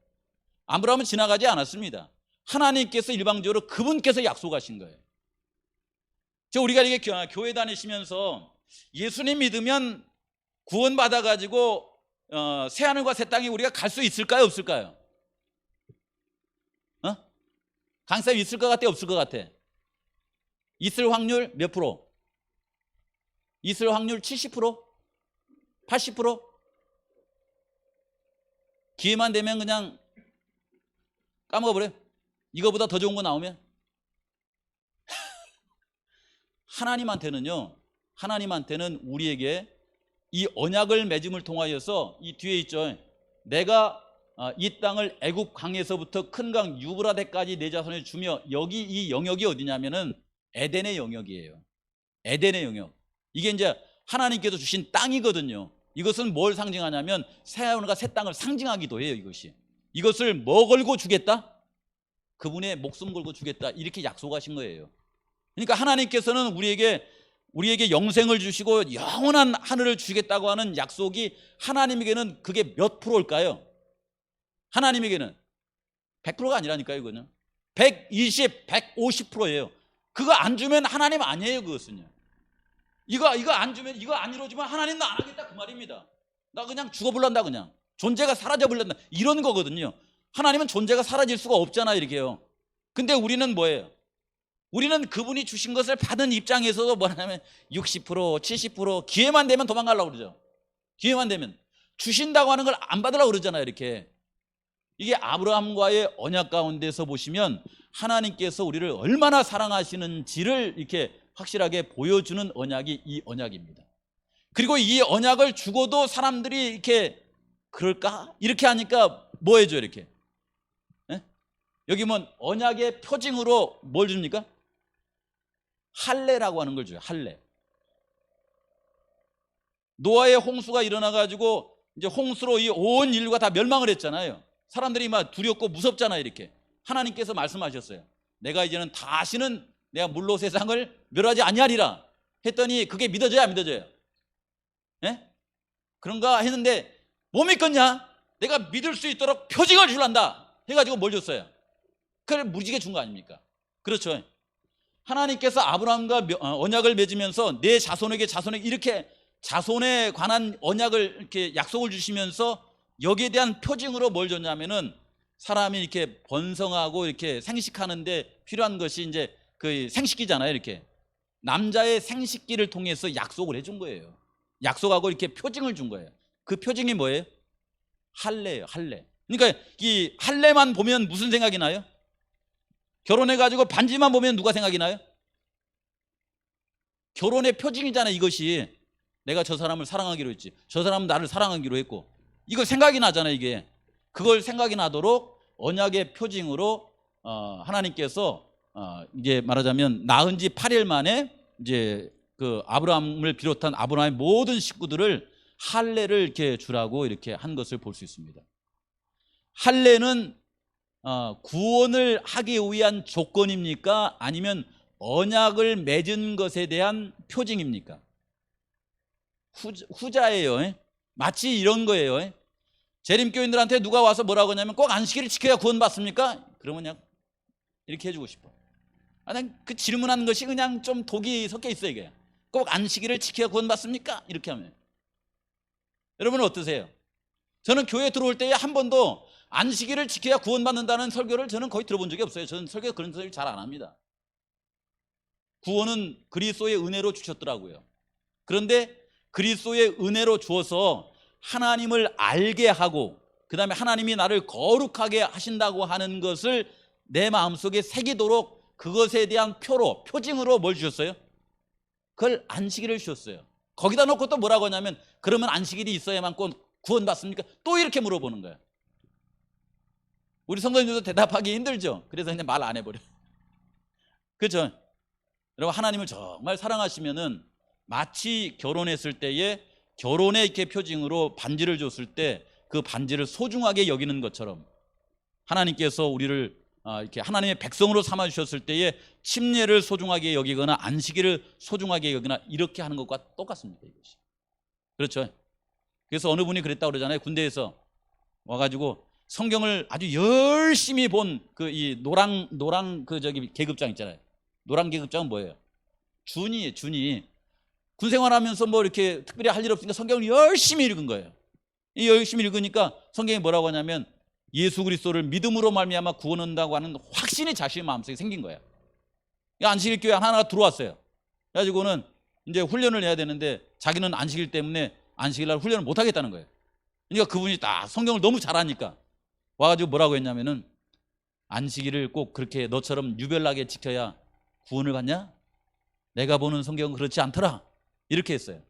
아브라함은 지나가지 않았습니다. 하나님께서 일방적으로 그분께서 약속하신 거예요. 우리가 이게 교회 다니시면서 예수님 믿으면 구원받아가지고 새하늘과 새 땅에 우리가 갈 수 있을까요? 없을까요? 강사님 있을 것 같아? 없을 것 같아? 있을 확률 몇 프로? 있을 확률 70%? 80%? 기회만 되면 그냥 까먹어버려요. 이거보다 더 좋은 거 나오면. 하나님한테는 우리에게 이 언약을 맺음을 통하여서 이 뒤에 있죠. 내가 이 땅을 애굽 강에서부터 큰 강 유브라데까지 내 자손에 주며 여기 이 영역이 어디냐면은 에덴의 영역이에요. 에덴의 영역. 이게 이제 하나님께서 주신 땅이거든요. 이것은 뭘 상징하냐면 새하늘과 새 땅을 상징하기도 해요. 이것을 뭐 걸고 주겠다? 그분의 목숨 걸고 주겠다. 이렇게 약속하신 거예요. 그러니까 하나님께서는 우리에게 영생을 주시고 영원한 하늘을 주겠다고 하는 약속이 하나님에게는 그게 몇 프로일까요? 하나님에게는 100%가 아니라니까요. 이거는 120, 150%예요. 그거 안 주면 하나님 아니에요. 그것은요. 이거 안 주면, 이거 안 이루어지면 하나님 나 안 하겠다 그 말입니다. 나 그냥 죽어버린다. 그냥 존재가 사라져버린다 이런 거거든요. 하나님은 존재가 사라질 수가 없잖아요. 이렇게요. 근데 우리는 뭐예요? 우리는 그분이 주신 것을 받은 입장에서도 뭐냐면 60%, 70% 기회만 되면 도망가려고 그러죠. 기회만 되면 주신다고 하는 걸 안 받으려고 그러잖아요. 이렇게. 이게 아브라함과의 언약 가운데서 보시면 하나님께서 우리를 얼마나 사랑하시는지를 이렇게 확실하게 보여주는 언약이 이 언약입니다. 그리고 이 언약을 주고도 사람들이 이렇게 그럴까? 이렇게 하니까 뭐 해줘요? 이렇게 여기 뭐 언약의 표징으로 뭘 줍니까? 할례라고 하는 걸 줘요. 할례. 노아의 홍수가 일어나 가지고 이제 홍수로 이 온 인류가 다 멸망을 했잖아요. 사람들이 막 두렵고 무섭잖아요. 이렇게 하나님께서 말씀하셨어요. 내가 이제는 다시는 내가 물로 세상을 멸하지 아니하리라 했더니 그게 믿어져야 안 믿어져요? 예? 그런가 했는데 뭐 믿겠냐? 내가 믿을 수 있도록 표징을 줄란다 해가지고 뭘 줬어요? 그걸 무지개 준 거 아닙니까? 그렇죠. 하나님께서 아브라함과 언약을 맺으면서 내 자손에게 이렇게 자손에 관한 언약을 이렇게 약속을 주시면서 여기에 대한 표징으로 뭘 줬냐면은 사람이 이렇게 번성하고 이렇게 생식하는데 필요한 것이 이제 그 생식기잖아요. 이렇게 남자의 생식기를 통해서 약속을 해준 거예요. 약속하고 이렇게 표징을 준 거예요. 그 표징이 뭐예요? 할례예요. 할례. 그러니까 이 할례만 보면 무슨 생각이 나요? 결혼해가지고 반지만 보면 누가 생각이 나요? 결혼의 표징이잖아요. 이것이 내가 저 사람을 사랑하기로 했지, 저 사람은 나를 사랑하기로 했고, 이거 생각이 나잖아요. 이게 그걸 생각이 나도록 언약의 표징으로 하나님께서 이제 말하자면 낳은 지 8일 만에 이제 그 아브라함을 비롯한 아브라함의 모든 식구들을 할례를 이렇게 주라고 이렇게 한 것을 볼 수 있습니다. 할례는 구원을 하기 위한 조건입니까? 아니면 언약을 맺은 것에 대한 표징입니까? 후자예요. 마치 이런 거예요. 재림교인들한테 누가 와서 뭐라고 하냐면 꼭 안식일을 지켜야 구원받습니까? 그러면 그냥 이렇게 해주고 싶어. 그 질문하는 것이 그냥 좀 독이 섞여 있어요. 이게 꼭 안식일을 지켜야 구원받습니까? 이렇게 하면 여러분은 어떠세요? 저는 교회 들어올 때에 한 번도 안식일을 지켜야 구원받는다는 설교를 저는 거의 들어본 적이 없어요. 저는 설교 그런 설교 잘 안 합니다. 구원은 그리스도의 은혜로 주셨더라고요. 그런데 그리스도의 은혜로 주어서 하나님을 알게 하고 그 다음에 하나님이 나를 거룩하게 하신다고 하는 것을 내 마음속에 새기도록 그것에 대한 표징으로 뭘 주셨어요? 그걸 안식일을 주셨어요. 거기다 놓고 또 뭐라고 하냐면 그러면 안식일이 있어야만 구원받습니까? 또 이렇게 물어보는 거예요. 우리 성도님들도 대답하기 힘들죠. 그래서 그냥 말 안 해버려요. 그렇죠? 여러분, 하나님을 정말 사랑하시면은 마치 결혼했을 때에 결혼의 이렇게 표징으로 반지를 줬을 때 그 반지를 소중하게 여기는 것처럼 하나님께서 우리를 이렇게 하나님의 백성으로 삼아 주셨을 때에 침례를 소중하게 여기거나 안식일을 소중하게 여기거나 이렇게 하는 것과 똑같습니다. 이것이. 그렇죠? 그래서 어느 분이 그랬다고 그러잖아요. 군대에서 와가지고 성경을 아주 열심히 본 그 이 노랑 그 저기 계급장 있잖아요. 노랑 계급장은 뭐예요? 준이 군 생활하면서 뭐 이렇게 특별히 할 일 없으니까 성경을 열심히 읽은 거예요. 이 열심히 읽으니까 성경이 뭐라고 하냐면 예수 그리스도를 믿음으로 말미암아 구원한다고 하는 확신이 자신의 마음속에 생긴 거예요. 안식일 교회 하나가 들어왔어요. 그래가지고는 이제 훈련을 해야 되는데 자기는 안식일 때문에 안식일 날 훈련을 못 하겠다는 거예요. 그러니까 그분이 딱 성경을 너무 잘하니까 와가지고 뭐라고 했냐면은 안식일을 꼭 그렇게 너처럼 유별나게 지켜야 구원을 받냐? 내가 보는 성경은 그렇지 않더라. 이렇게 했어요.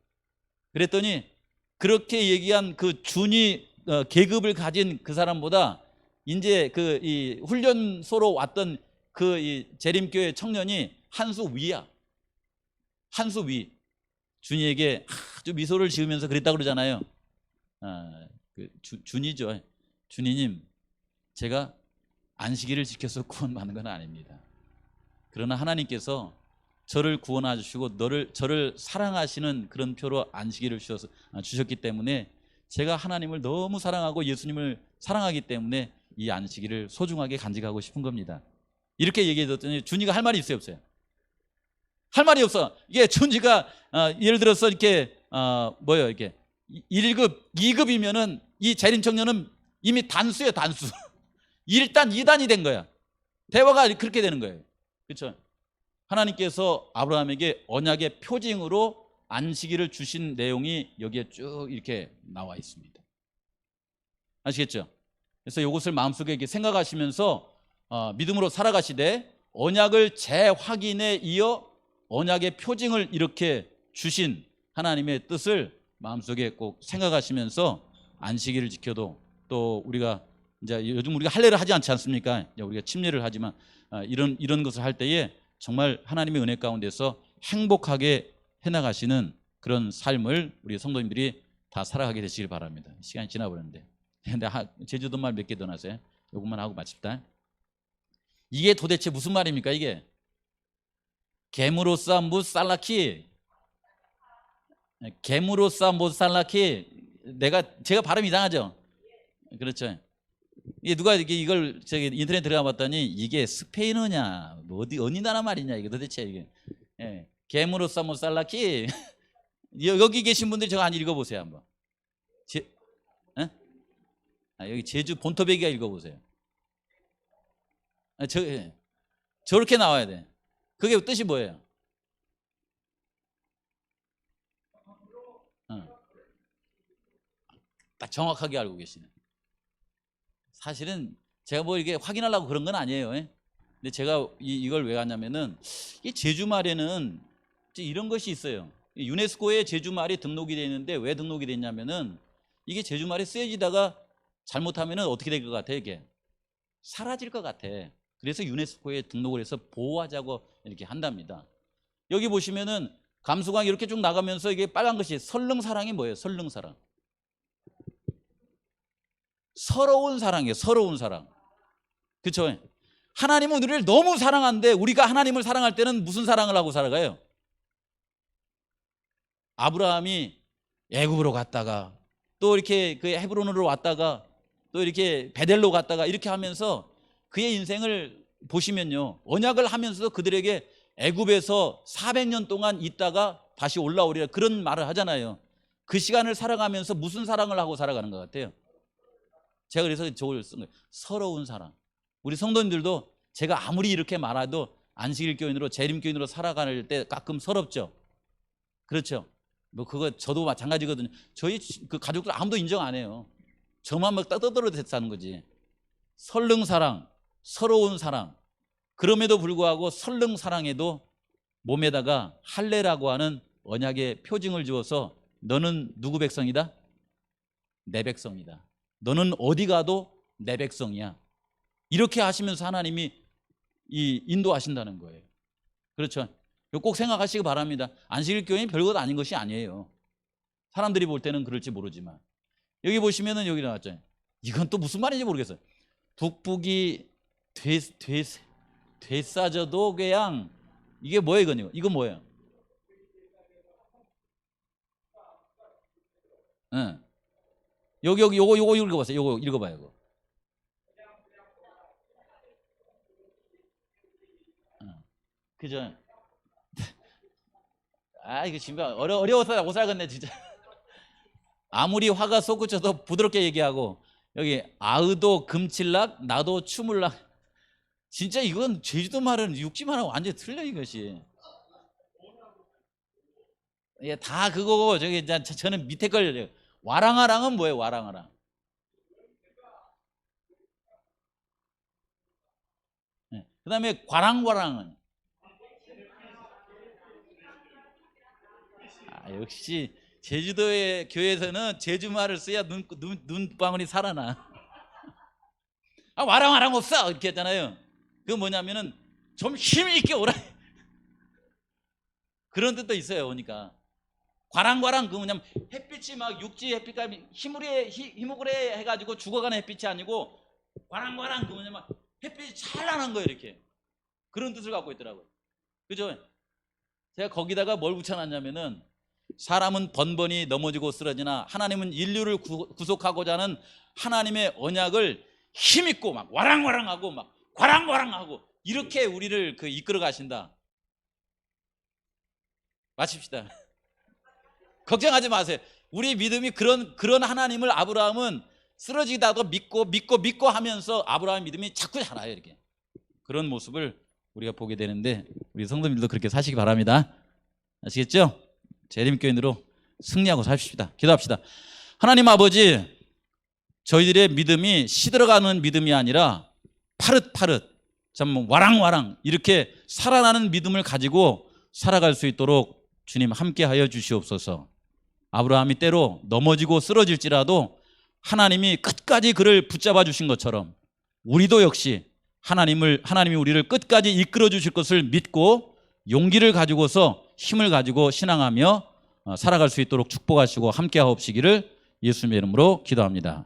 그랬더니 그렇게 얘기한 그 준이 계급을 가진 그 사람보다 이제 그 이 훈련소로 왔던 그 이 재림교회 청년이 한 수 위야. 한 수 위. 준이에게 아주 미소를 지으면서 그랬다고 그러잖아요. 준이죠. 준이님, 제가 안식일을 지켜서 구원받는 건 아닙니다. 그러나 하나님께서 저를 구원해 주시고 저를 사랑하시는 그런 표로 안식일을 주셨기 때문에 제가 하나님을 너무 사랑하고 예수님을 사랑하기 때문에 이 안식일을 소중하게 간직하고 싶은 겁니다. 이렇게 얘기해줬더니 준이가 할 말이 있어요, 없어요? 할 말이 없어. 이게 준이가 예를 들어서 이렇게 뭐예요, 이게 1급, 2급이면은 이 재림 청년은 이미 단수예요, 단수. 1단, 2단이 된 거야. 대화가 그렇게 되는 거예요. 그렇죠? 하나님께서 아브라함에게 언약의 표징으로 안식일을 주신 내용이 여기에 쭉 이렇게 나와 있습니다. 아시겠죠? 그래서 이것을 마음속에 이렇게 생각하시면서 믿음으로 살아가시되 언약을 재확인에 이어 언약의 표징을 이렇게 주신 하나님의 뜻을 마음속에 꼭 생각하시면서 안식일을 지켜도 또 우리가 이제 요즘 우리가 할례를 하지 않지 않습니까? 우리가 침례를 하지만 이런 것을 할 때에 정말 하나님의 은혜 가운데서 행복하게 해나가시는 그런 삶을 우리 성도님들이 다 살아가게 되시길 바랍니다. 시간이 지나버렸는데. 근데 제주도 말 몇 개 더 나세요. 이것만 하고 마칩시다. 이게 도대체 무슨 말입니까? 이게 게무로싸 무살라키, 게무로싸 무살라키. 제가 발음 이상하죠? 그렇죠. 이게 누가 이걸 저기 인터넷 들어가 봤더니 이게 스페인어냐, 뭐 어디 나라 말이냐 이게 도대체 이게. 게무로싸 무살라키. 여기 계신 분들 저거 한 읽어보세요 한번. 여기 제주 본토배기가 읽어보세요. 저렇게 나와야 돼. 그게 뜻이 뭐예요? 딱 정확하게 알고 계시네. 사실은 제가 뭐 이게 확인하려고 그런 건 아니에요. 근데 제가 이걸 왜 하냐면은 이 제주말에는 이런 것이 있어요. 유네스코에 제주말이 등록이 되어 있는데 왜 등록이 됐냐면은 이게 제주말이 쓰여지다가 잘못하면은 어떻게 될 것 같아? 이게 사라질 것 같아. 그래서 유네스코에 등록을 해서 보호하자고 이렇게 한답니다. 여기 보시면은 감수광 이렇게 쭉 나가면서 이게 빨간 것이 설릉사랑이 뭐예요? 설릉사랑. 서러운 사랑이에요. 서러운 사랑. 그렇죠? 하나님은 우리를 너무 사랑하는데 우리가 하나님을 사랑할 때는 무슨 사랑을 하고 살아가요? 아브라함이 애굽으로 갔다가 또 이렇게 그 헤브론으로 왔다가 또 이렇게 베델로 갔다가 이렇게 하면서 그의 인생을 보시면요, 언약을 하면서도 그들에게 애굽에서 400년 동안 있다가 다시 올라오리라 그런 말을 하잖아요. 그 시간을 살아가면서 무슨 사랑을 하고 살아가는 것 같아요? 제가 그래서 저걸 쓴 거예요. 서러운 사랑. 우리 성도님들도 제가 아무리 이렇게 말해도 안식일 교인으로 재림교인으로 살아갈 때 가끔 서럽죠. 그렇죠. 뭐 그거 저도 마찬가지거든요. 저희 그 가족들 아무도 인정 안 해요. 저만 막 떠들어 사는 거지. 설릉 사랑, 서러운 사랑. 그럼에도 불구하고 설릉 사랑에도 몸에다가 할례라고 하는 언약의 표징을 주어서 너는 누구 백성이다? 내 백성이다. 너는 어디 가도 내 백성이야. 이렇게 하시면서 하나님이 인도하신다는 거예요. 그렇죠. 꼭 생각하시기 바랍니다. 안식일 교회는 별것 아닌 것이 아니에요. 사람들이 볼 때는 그럴지 모르지만 여기 보시면은 여기 나왔잖아요. 이건 또 무슨 말인지 모르겠어요. 북북이 되싸져도 그냥 이게 뭐예요? 이건 뭐예요? 응. 요거 읽어보세요. 요거 읽어봐요. 이거. 그죠? 이거 지금 어려워서 못 살겠네 진짜. 아무리 화가 솟구쳐도 부드럽게 얘기하고 여기 아으도 금칠락 나도 추물락. 진짜 이건 제주도 말은 육지 말하고 완전히 틀려 이것이. 예, 다 그거고 저기 저는 밑에 걸 와랑아랑은 뭐예요? 와랑아랑. 예. 그다음에 과랑과랑은 역시 제주도의 교회에서는 제주말을 써야 눈방울이 살아나. 와랑와랑 없어 이렇게 했잖아요. 그건 뭐냐면은 좀 힘있게 오라 그런 뜻도 있어요. 오니까 과랑과랑 그 뭐냐면 햇빛이 막 육지 햇빛과 희무그레 해가지고 죽어가는 햇빛이 아니고 과랑과랑 그 뭐냐면 햇빛이 찬란한 거예요. 이렇게 그런 뜻을 갖고 있더라고요. 그죠? 제가 거기다가 뭘 붙여놨냐면은 사람은 번번이 넘어지고 쓰러지나 하나님은 인류를 구속하고자 하는 하나님의 언약을 힘있고 막 와랑와랑하고 막 과랑과랑하고 이렇게 우리를 이끌어 가신다. 마칩시다. 걱정하지 마세요. 우리 믿음이 그런 하나님을 아브라함은 쓰러지다도 믿고 하면서 아브라함 믿음이 자꾸 자라요. 이렇게 그런 모습을 우리가 보게 되는데 우리 성도님들도 그렇게 사시기 바랍니다. 아시겠죠? 재림교인으로 승리하고 삽시다. 기도합시다. 하나님 아버지, 저희들의 믿음이 시들어가는 믿음이 아니라 파릇파릇 참 와랑와랑 이렇게 살아나는 믿음을 가지고 살아갈 수 있도록 주님 함께하여 주시옵소서. 아브라함이 때로 넘어지고 쓰러질지라도 하나님이 끝까지 그를 붙잡아 주신 것처럼 우리도 역시 하나님이 우리를 끝까지 이끌어 주실 것을 믿고 용기를 가지고서 힘을 가지고 신앙하며 살아갈 수 있도록 축복하시고 함께 하옵시기를 예수님의 이름으로 기도합니다.